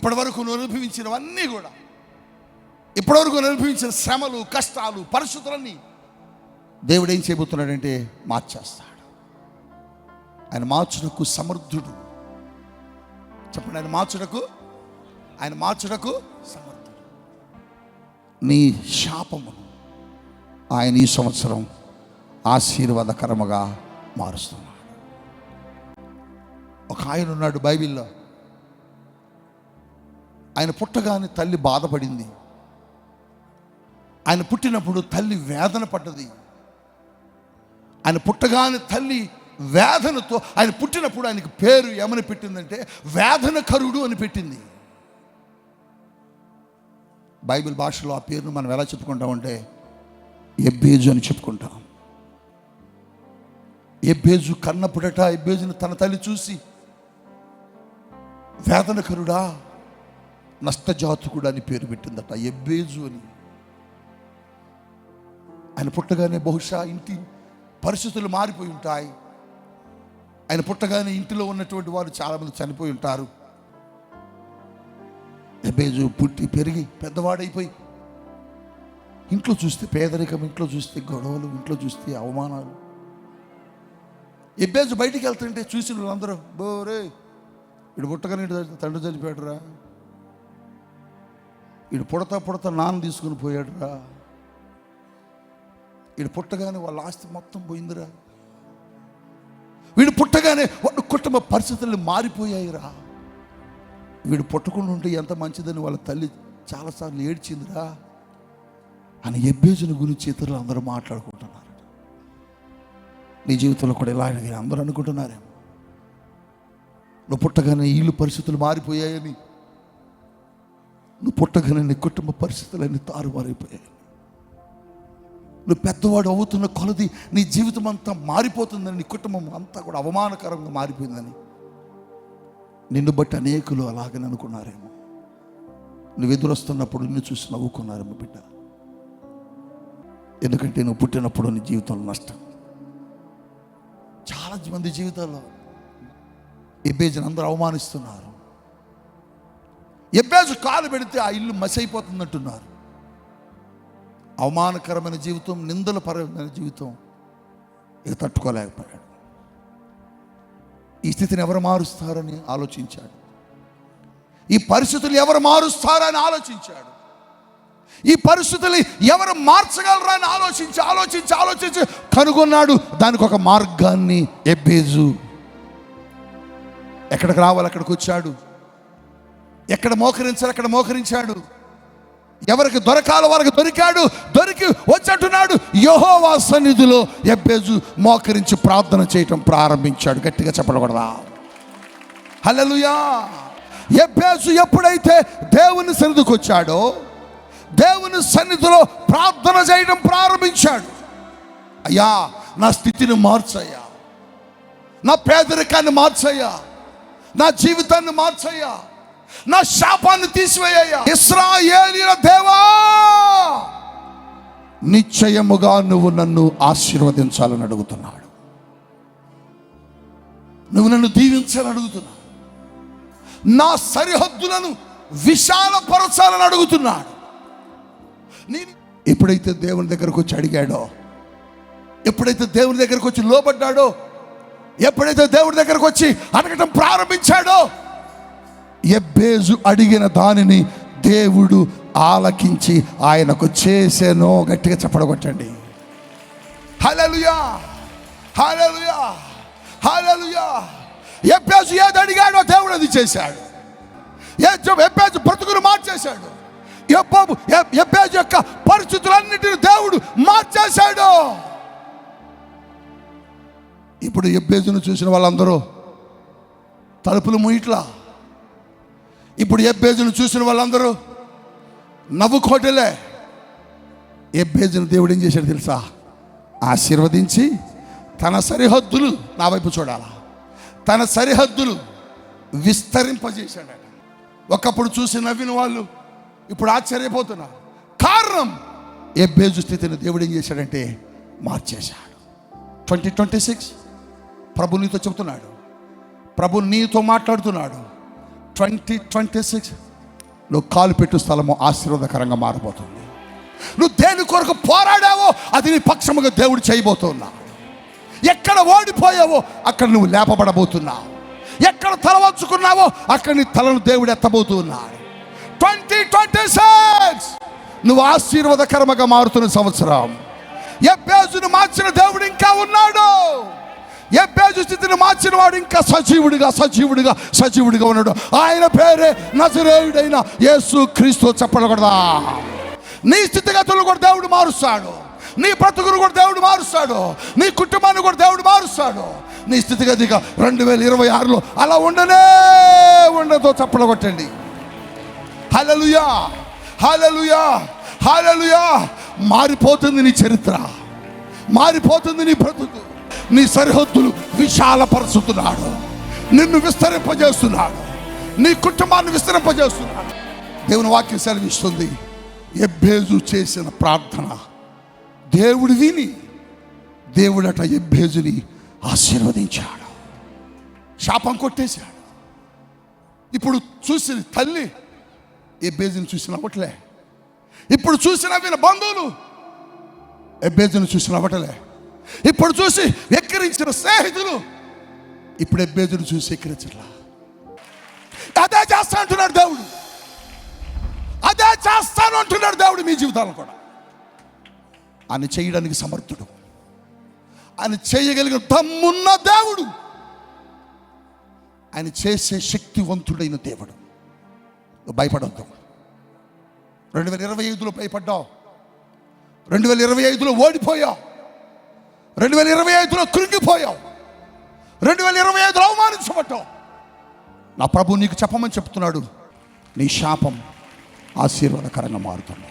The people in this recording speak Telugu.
ఇప్పటి వరకు నువ్వు అనుభవించినవన్నీ కూడా, ఇప్పటివరకు అనుభవించిన శ్రమలు, కష్టాలు, పరిస్థితులన్నీ దేవుడు ఏం చేయబోతున్నాడంటే మార్చేస్తాడు. ఆయన మార్చుటకు సమర్థుడు. చెప్పండి, ఆయన మార్చుటకు సమర్థుడు. నీ శాపమును ఆయన ఈ సంవత్సరం ఆశీర్వాదకరముగా మారుస్తున్నాడు. ఒక ఆయన ఉన్నాడు బైబిల్లో. ఆయన పుట్టగానే తల్లి బాధపడింది. ఆయన పుట్టినప్పుడు తల్లి వేదన పడ్డది. ఆయన పుట్టగానే తల్లి వేదనతో, ఆయన పుట్టినప్పుడు ఆయనకి పేరు ఏమని పెట్టిందంటే వేదనకరుడు అని పెట్టింది. బైబిల్ భాషలో ఆ పేరును మనం ఎలా చెప్పుకుంటామంటే ఎబ్బేజు అని చెప్పుకుంటాం. ఎబ్బేజు కన్నప్పుడట ఎబ్బేజును తన తల్లి చూసి వేదనకరుడా, నష్టజాతకుడు అని పేరు పెట్టిందట, ఎబ్బేజు అని. ఆయన పుట్టగానే బహుశా ఇంటి పరిస్థితులు మారిపోయి ఉంటాయి. ఆయన పుట్టగానే ఇంటిలో ఉన్నటువంటి వారు చాలామంది చనిపోయి ఉంటారు. ఎబ్బేజు పుట్టి పెరిగి పెద్దవాడైపోయి ఇంట్లో చూస్తే పేదరికం, ఇంట్లో చూస్తే గొడవలు, ఇంట్లో చూస్తే అవమానాలు. ఎబ్బేజు బయటికి వెళ్తుంటే చూసిన వాళ్ళందరూ, బోరే వీడు పుట్టగానే తండ్రి చనిపోయాడురా, వీడు పుడతా నాన్న తీసుకుని పోయాడురా, వీడు పుట్టగానే వాళ్ళ ఆస్తి మొత్తం పోయిందిరా, వీడు పుట్టగానే వాళ్ళ కుటుంబ పరిస్థితులు మారిపోయాయిరా, వీడు పుట్టకుండా ఉంటే ఎంత మంచిదని వాళ్ళ తల్లి చాలాసార్లు ఏడ్చిందిరా అని ఎబ్బేజుని గురించి ఇతరులు అందరూ మాట్లాడుకుంటున్నారు. నీ జీవితంలో కూడా ఇలా అందరూ అనుకుంటున్నారేమో, నువ్వు పుట్టగానే ఇల్లు పరిస్థితులు మారిపోయాయని, నువ్వు పుట్టగానే నీ కుటుంబ పరిస్థితులన్నీ తారుమారైపోయాయి, నువ్వు పెద్దవాడు అవుతున్న కొలది నీ జీవితం అంతా మారిపోతుందని, నీ కుటుంబం అంతా కూడా అవమానకరంగా మారిపోయిందని నిన్ను బట్టి అనేకులు అలాగని అనుకున్నారేమో. నువ్వు ఎదురొస్తున్నప్పుడు నిన్ను చూసి నవ్వుకున్నారేమో బిడ్డ. ఎందుకంటే నువ్వు పుట్టినప్పుడు నీ జీవితంలో నష్టం. చాలా మంది జీవితాల్లో ఎబ్బేజుని అందరూ అవమానిస్తున్నారు. ఎబ్బేజు కాలు పెడితే ఆ ఇల్లు మసైపోతుందంటున్నారు. అవమానకరమైన జీవితం, నిందల పరమైన జీవితం ఇక తట్టుకోలేకపోయాడు. ఈ స్థితిని ఎవరు మారుస్తారని ఆలోచించాడు. ఈ పరిస్థితులు ఎవరు మారుస్తారని ఆలోచించాడు. ఈ పరిస్థితులు ఎవరు మార్చగలరా అని ఆలోచించి కనుగొన్నాడు దానికి ఒక మార్గాన్ని. ఎబ్బేజు ఎక్కడికి రావాలి అక్కడికి వచ్చాడు, ఎక్కడ మోకరించాలి అక్కడ మోకరించాడు, ఎవరికి దొరకాలో వారికి దొరికాడు. దొరికి వచ్చేట్టున్నాడు. యెహోవా సన్నిధిలో ఎబ్బేజు మోకరించి ప్రార్థన చేయటం ప్రారంభించాడు. గట్టిగా చెప్పకూడదా? హల్లెలూయా. ఎబ్బేజు ఎప్పుడైతే దేవుని సన్నిధికి వచ్చాడో, దేవుని సన్నిధిలో ప్రార్థన చేయడం ప్రారంభించాడు. అయ్యా, నా స్థితిని మార్చయ్యా, నా పేదరికాన్ని మార్చయ్యా, నా జీవితాన్ని మార్చయ్యా, నా శాపాన్ని తీసివేయ్యా. ఇశ్రాయేలీయుల దేవా, నిశ్చయముగా నువ్వు నన్ను ఆశీర్వదించాలని అడుగుతున్నాడు. నువ్వు నన్ను దీవించాలని అడుగుతున్నాడు. నా సరిహద్దులను విశాలపరచాలని అడుగుతున్నాడు. నేను ఎప్పుడైతే దేవుని దగ్గరకు వచ్చి అడిగాడో, ఎప్పుడైతే దేవుని దగ్గరకు వచ్చి లోబడ్డాడో, ఎప్పుడైతే దేవుడి దగ్గరకు వచ్చి అడగటం ప్రారంభించాడో, ఎబ్బేజు అడిగిన దానిని దేవుడు ఆలకించి ఆయనకు చేసెను. గట్టిగా చెప్పడగొట్టండి. హల్లెలూయా, హల్లెలూయా, హల్లెలూయా. ఎబ్బేజు ఏది అడిగాడో దేవుడు అది చేశాడు. ఎబ్బేజు బ్రతుకును మార్చేశాడు. ఎబ్బేజు యొక్క పరిస్థితులన్నిటిని దేవుడు మార్చేశాడు. ఇప్పుడు ఎబ్బేజును చూసిన వాళ్ళందరూ తలుపులు మూయిట్లా. ఇప్పుడు ఎబ్బేజును చూసిన వాళ్ళందరూ నవ్వుకోటలే. ఎబ్బేజును దేవుడు ఏం చేశాడు తెలుసా? ఆశీర్వదించి తన సరిహద్దులు, నా వైపు చూడాలా, తన సరిహద్దులు విస్తరింపజేశాడు. ఒకప్పుడు చూసి నవ్విన వాళ్ళు ఇప్పుడు ఆశ్చర్యపోతున్నారు. కారణం, ఎబ్బేజు స్థితిని దేవుడు ఏం చేశాడంటే మార్చేశాడు. 2026 ప్రభు నీతో చెబుతున్నాడు, ప్రభు నీతో మాట్లాడుతున్నాడు. 2026 నువ్వు కాలు పెట్టు స్థలము ఆశీర్వాదకరంగా మారబోతుంది. నువ్వు దేని కొరకు పోరాడావో అది నీ పక్షముగా దేవుడు చేయబోతున్నా. ఎక్కడ ఓడిపోయావో అక్కడ నువ్వు లేపబడబోతున్నావు. ఎక్కడ తల వంచుకున్నావో అక్కడ నీ తలను దేవుడు ఎత్తబోతున్నాడు. 2026 నువ్వు ఆశీర్వాదకరంగా మారుతున్న సంవత్సరం. యెబేజును మార్చిన దేవుడు ఇంకా ఉన్నాడు. యెబేజు స్థితిని మార్చిన వాడు ఇంకా సజీవుడిగా ఉన్నాడు. ఆయన పేరే నజరేయుడైన యేసు క్రీస్తు. చెప్పకూడదా? నీ స్థితిగతులు కూడా దేవుడు మారుస్తాడు. నీ బ్రతుకును కూడా దేవుడు మారుస్తాడు. నీ కుటుంబాన్ని కూడా దేవుడు మారుస్తాడు. నీ స్థితిగతిగా 2026లో అలా ఉండదో చప్పలు కొట్టండి. హల్లెలూయా, హల్లెలూయా, హల్లెలూయా. మారిపోతుంది నీ చరిత్ర, మారిపోతుంది నీ బ్రతుకు. నీ సరిహద్దులు విశాలపరుచుతున్నాడు. నిన్ను విస్తరింపజేస్తున్నాడు. నీ కుటుంబాన్ని విస్తరింపజేస్తున్నాడు. దేవుని వాక్యం సెలవిస్తుంది, యెబేజు చేసిన ప్రార్థన దేవుడు విని దేవుడట యెబేజుని ఆశీర్వదించాడు. శాపం కొట్టేశాడు. ఇప్పుడు చూసి తల్లి యెబేజుని చూసి నవ్వట్లే. ఇప్పుడు చూసి నవ్విన బంధువులు యెబేజుని చూసి నవ్వటలే. ఇప్పుడు చూసి ఎక్కిరించిన స్నేహితులు ఇప్పుడు యెబేజుని చూసి ఎక్కిరించట్లా. అదే చేస్తా అంటున్నాడు దేవుడు. అదే చేస్తాను అంటున్నాడు దేవుడు మీ జీవితాలను కూడా. ఆయన చేయడానికి సమర్థుడు. ఆయన చేయగలిగిన దమ్మున్న దేవుడు. ఆయన చేసే శక్తివంతుడైన దేవుడు. నువ్వు భయపడవద్దు. 2025లో భయపడ్డావు. 2025లో ఓడిపోయావు. 2025లో కృంగిపోయావు. 2025లో అవమానించబడ్డావు. నా ప్రభు నీకు చెప్పమని చెప్తున్నాడు, నీ శాపం ఆశీర్వాదకరంగా మారుతుంది.